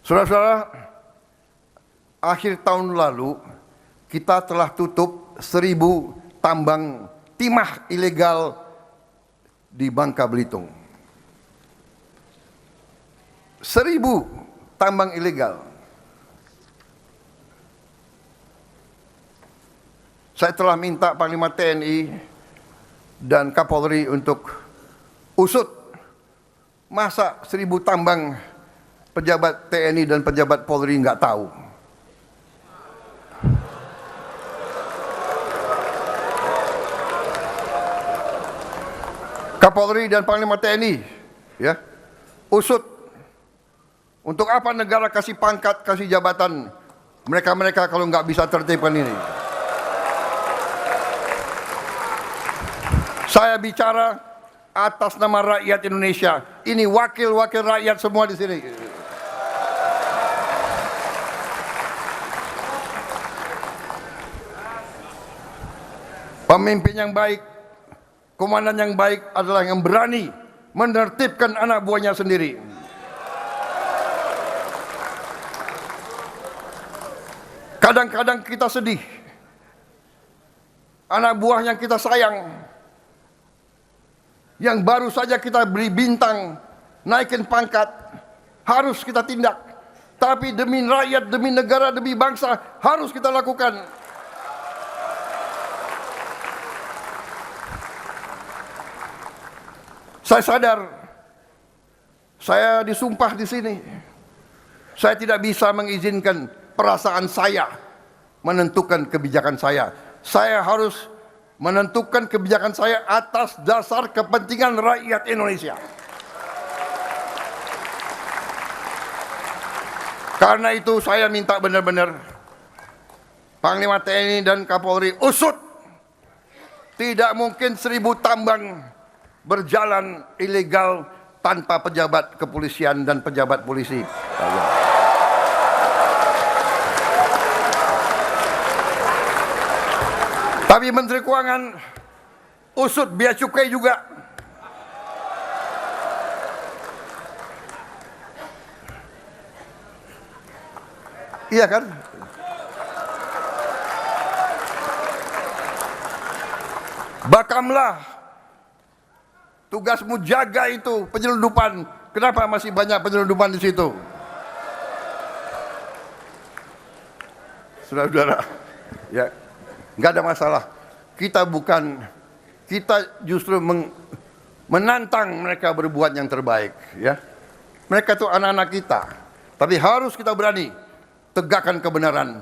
Saudara-saudara, akhir tahun lalu kita telah tutup 1.000 tambang timah ilegal di Bangka Belitung. 1.000 tambang ilegal. Saya telah minta Panglima TNI dan Kapolri untuk usut. Masa 1.000 tambang pejabat TNI dan pejabat Polri nggak tahu? Kapolri dan Panglima TNI, ya, usut. Untuk apa negara kasih pangkat, kasih jabatan mereka-mereka kalau nggak bisa tertibkan ini? Saya bicara atas nama rakyat Indonesia. Ini wakil-wakil rakyat semua di sini. Pemimpin yang baik, komandan yang baik adalah yang berani menertibkan anak buahnya sendiri. Kadang-kadang kita sedih. Anak buah yang kita sayang, yang baru saja kita beri bintang, naikin pangkat, harus kita tindak. Tapi demi rakyat, demi negara, demi bangsa, harus kita lakukan. Saya sadar, saya disumpah di sini. Saya tidak bisa mengizinkan perasaan saya menentukan kebijakan saya. Saya harus menentukan kebijakan saya atas dasar kepentingan rakyat Indonesia. Karena itu saya minta benar-benar Panglima TNI dan Kapolri usut. Tidak mungkin 1.000 tambang berjalan ilegal tanpa pejabat kepolisian dan pejabat polisi. Tapi Menteri Keuangan usut bea cukai juga. Iya kan? Bakamlah, tugasmu jaga itu penyelundupan. Kenapa masih banyak penyelundupan di situ? Saudara-saudara, ya, nggak ada masalah. Kita justru menantang mereka berbuat yang terbaik, ya. Mereka itu anak-anak kita, tapi harus kita berani tegakkan kebenaran.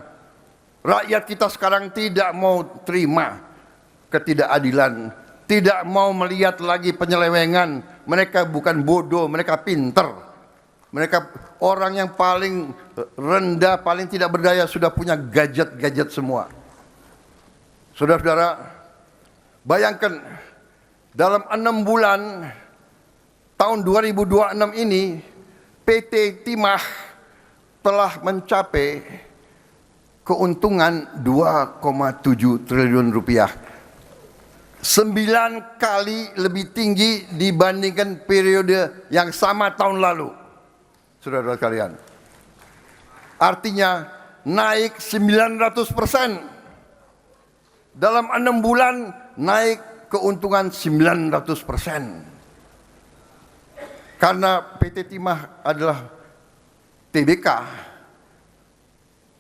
Rakyat kita sekarang tidak mau terima ketidakadilan, tidak mau melihat lagi penyelewengan. Mereka bukan bodoh, mereka pinter. Mereka orang yang paling rendah, paling tidak berdaya, sudah punya gadget-gadget semua. Saudara-saudara, bayangkan dalam 6 bulan tahun 2026 ini PT Timah telah mencapai keuntungan 2,7 triliun rupiah. 9 kali lebih tinggi dibandingkan periode yang sama tahun lalu. Saudara-saudara sekalian, artinya naik 900%. Dalam 6 bulan naik keuntungan 900%. Karena PT Timah adalah TBK.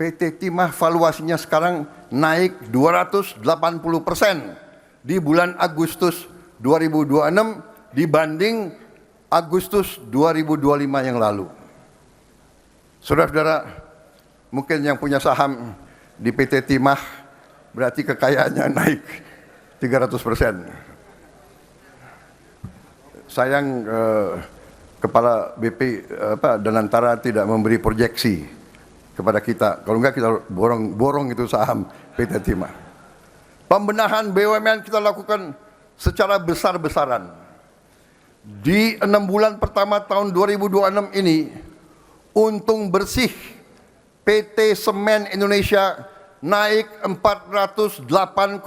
PT Timah valuasinya sekarang naik 280% di bulan Agustus 2026 dibanding Agustus 2025 yang lalu. Saudara-saudara, mungkin yang punya saham di PT Timah berarti kekayaannya naik 300%. Sayang Kepala BP Danantara tidak memberi proyeksi kepada kita. Kalau enggak kita borong itu saham PT Timah. Pembenahan BUMN kita lakukan secara besar-besaran. Di 6 bulan pertama tahun 2026 ini, untung bersih PT Semen Indonesia naik 408,9%.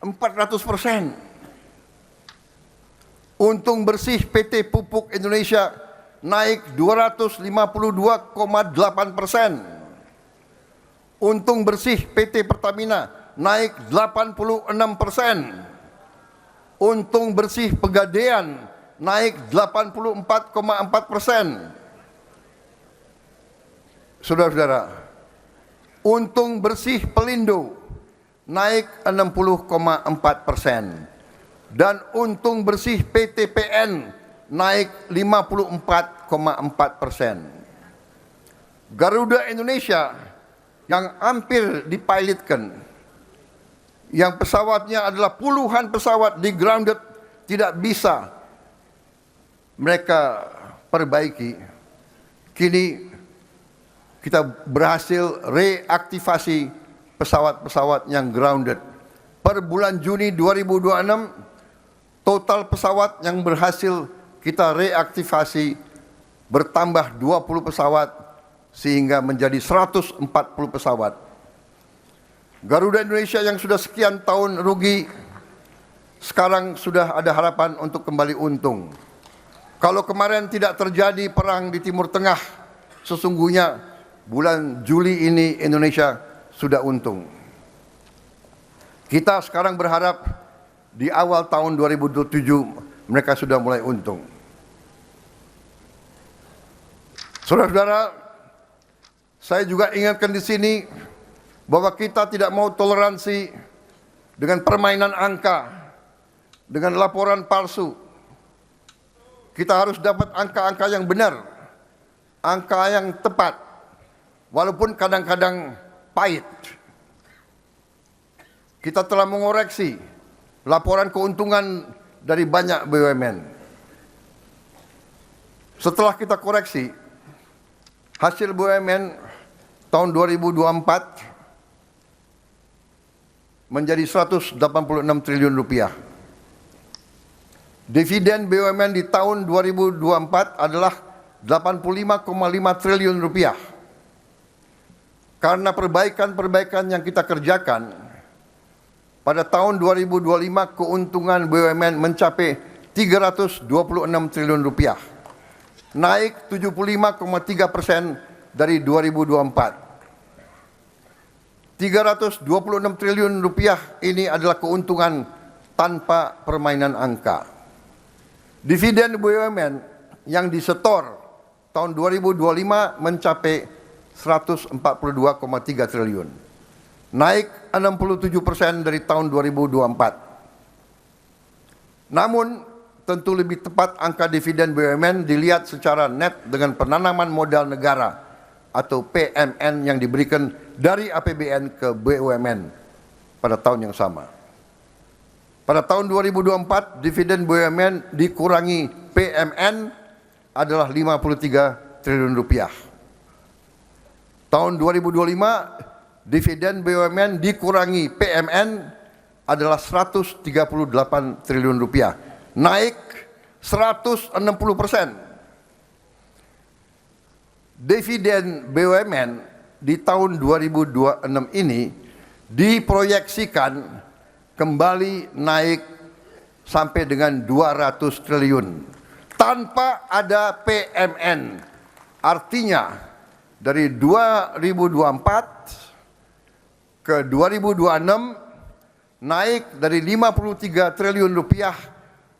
400%. Untung bersih PT Pupuk Indonesia naik 252,8%. Untung bersih PT Pertamina naik 86%. Untung bersih Pegadaian naik 84,4%. Saudara-saudara, untung bersih Pelindo naik 60,4%. Dan untung bersih PTPN naik 54,4%. Garuda Indonesia yang hampir dipilotkan, yang pesawatnya adalah puluhan pesawat di grounded, tidak bisa mereka perbaiki. Kini kita berhasil reaktivasi pesawat-pesawat yang grounded. Per bulan Juni 2026, total pesawat yang berhasil kita reaktivasi bertambah 20 pesawat sehingga menjadi 140 pesawat. Garuda Indonesia yang sudah sekian tahun rugi, sekarang sudah ada harapan untuk kembali untung. Kalau kemarin tidak terjadi perang di Timur Tengah, sesungguhnya bulan Juli ini Indonesia sudah untung. Kita sekarang berharap di awal tahun 2027 mereka sudah mulai untung. Saudara-saudara, saya juga ingatkan di sini bahwa kita tidak mau toleransi dengan permainan angka, dengan laporan palsu. Kita harus dapat angka-angka yang benar, angka yang tepat, walaupun kadang-kadang pahit. Kita telah mengoreksi laporan keuntungan dari banyak BUMN. Setelah kita koreksi, hasil BUMN tahun 2024 menjadi 186 triliun rupiah. Dividen BUMN di tahun 2024 adalah 85,5 triliun rupiah. Karena perbaikan-perbaikan yang kita kerjakan, pada tahun 2025 keuntungan BUMN mencapai 326 triliun rupiah. Naik 75,3% dari 2024. 326 triliun rupiah ini adalah keuntungan tanpa permainan angka. Dividen BUMN yang disetor tahun 2025 mencapai 142,3 triliun. Naik 67% dari tahun 2024. Namun, tentu lebih tepat angka dividen BUMN dilihat secara net dengan penanaman modal negara atau PMN yang diberikan dari APBN ke BUMN pada tahun yang sama. Pada tahun 2024, dividen BUMN dikurangi PMN adalah 53 triliun rupiah. Tahun 2025, dividen BUMN dikurangi PMN adalah 138 triliun rupiah, naik 160%. Dividen BUMN di tahun 2026 ini diproyeksikan kembali naik sampai dengan 200 triliun tanpa ada PMN. Artinya dari 2024 ke 2026 naik dari 53 triliun rupiah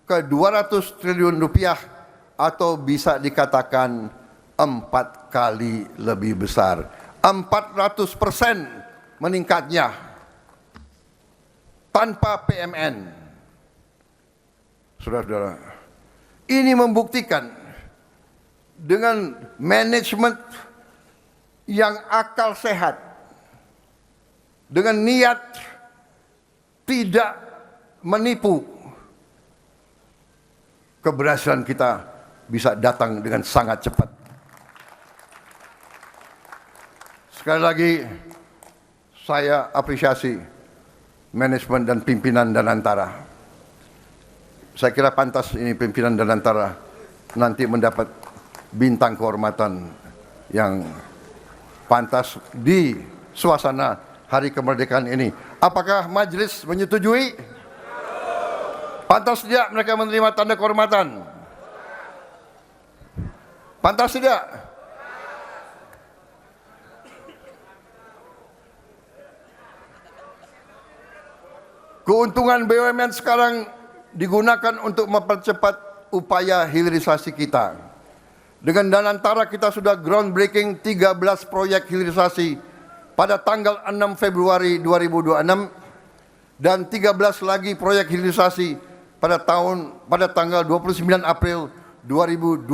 ke 200 triliun rupiah, atau bisa dikatakan 4 kali lebih besar. 400% meningkatnya tanpa PMN. Saudara-saudara, ini membuktikan dengan manajemen yang akal sehat, dengan niat tidak menipu, keberhasilan kita bisa datang dengan sangat cepat. Sekali lagi, saya apresiasi manajemen dan pimpinan Danantara. Saya kira pantas ini pimpinan Danantara nanti mendapat bintang kehormatan yang pantas di suasana Hari Kemerdekaan ini. Apakah majelis menyetujui? Pantas tidak mereka menerima tanda kehormatan? Pantas tidak? Keuntungan BUMN sekarang digunakan untuk mempercepat upaya hilirisasi kita. Dengan Danantara kita sudah groundbreaking 13 proyek hilirisasi pada tanggal 6 Februari 2026 dan 13 lagi proyek hilirisasi pada tanggal 29 April 2026.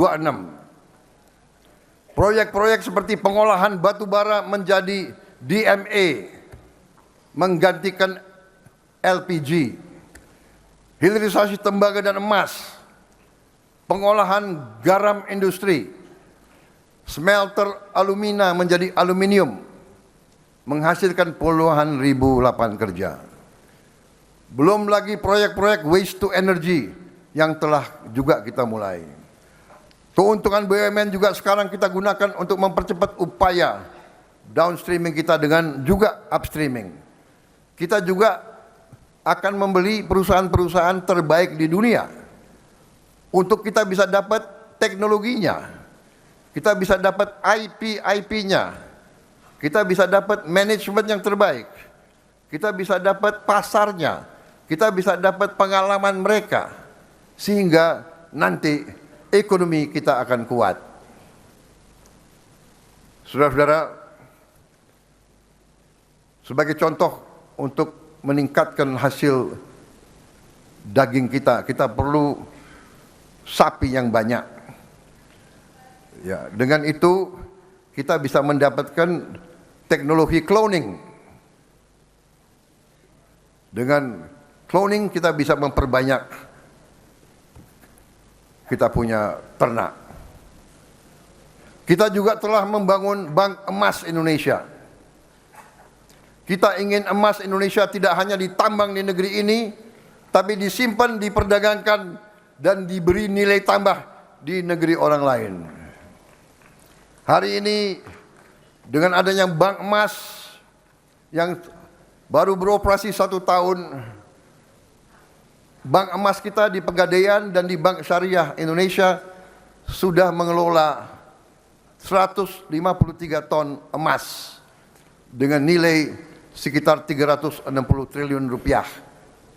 Proyek-proyek seperti pengolahan batu bara menjadi DMA menggantikan LPG, hilirisasi tembaga dan emas, pengolahan garam industri, smelter alumina menjadi aluminium, menghasilkan puluhan ribu lapangan kerja. Belum lagi proyek-proyek waste to energy yang telah juga kita mulai. Keuntungan BUMN juga sekarang kita gunakan untuk mempercepat upaya downstreaming kita dengan juga upstreaming. Kita juga akan membeli perusahaan-perusahaan terbaik di dunia untuk kita bisa dapat teknologinya, kita bisa dapat IP-nya, kita bisa dapat manajemen yang terbaik, kita bisa dapat pasarnya, kita bisa dapat pengalaman mereka, sehingga nanti ekonomi kita akan kuat. Saudara-saudara, sebagai contoh untuk meningkatkan hasil daging kita, kita perlu sapi yang banyak. Ya, dengan itu kita bisa mendapatkan teknologi cloning. Dengan cloning kita bisa memperbanyak kita punya ternak. Kita juga telah membangun Bank Emas Indonesia. Kita ingin emas Indonesia tidak hanya ditambang di negeri ini, tapi disimpan, diperdagangkan, dan diberi nilai tambah di negeri orang lain. Hari ini, dengan adanya Bank Emas yang baru beroperasi 1 tahun, Bank Emas kita di Pegadaian dan di Bank Syariah Indonesia sudah mengelola 153 ton emas dengan nilai sekitar 360 triliun rupiah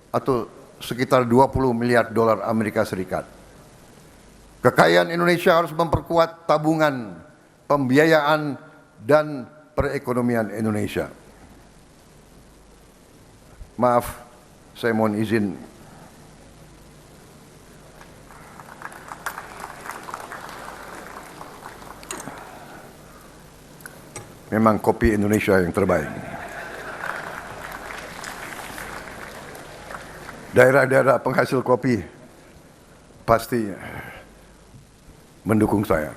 atau sekitar 20 miliar dolar Amerika Serikat. Kekayaan Indonesia harus memperkuat tabungan, pembiayaan, dan perekonomian Indonesia. Maaf, saya mohon izin. Memang kopi Indonesia yang terbaik. Daerah-daerah penghasil kopi pasti mendukung saya.